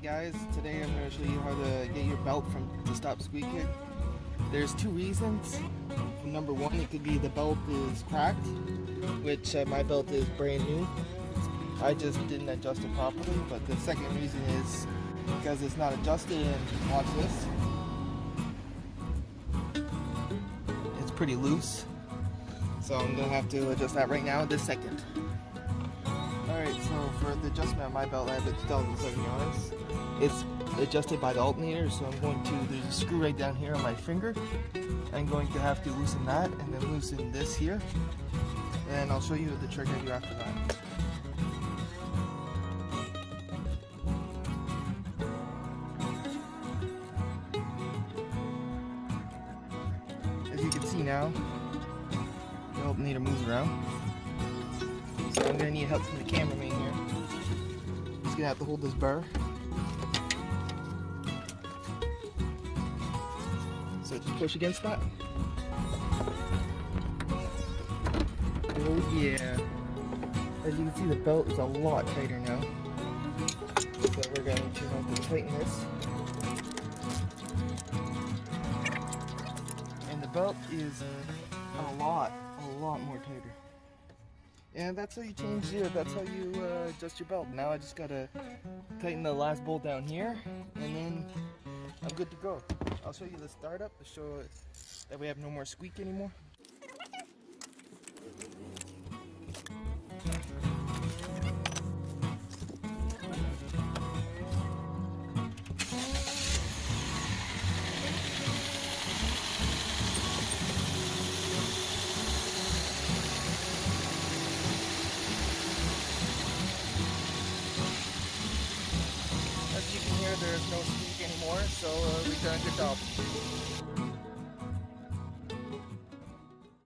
guys, today I'm going to show you how to get your belt to stop squeaking. There's two reasons. Number one, it could be the belt is cracked, which my belt is brand new. I just didn't adjust it properly. But the second reason is because it's not adjusted, and watch this. It's pretty loose. So I'm going to have to adjust that right now this second. Alright, so for the adjustment on my belt, I have it 2007 Giannis. It's adjusted by the alternator, so I'm going to, there's a screw right down here on my finger. I'm going to have to loosen that and then loosen this here. And I'll show you the trick I do after that. As you can see now, the alternator moves around. So I'm going to need help from the cameraman here. He's going to have to hold this bar. So just push against that. Oh yeah. As you can see, the belt is a lot tighter now. So we're going to have to tighten this. And the belt is a lot more tighter. And that's how you change that's how you adjust your belt. Now I just gotta tighten the last bolt down here, and then I'm good to go. I'll show you the startup to show that we have no more squeak anymore. As you can hear, there's no squeak anymore, so we've done a good job.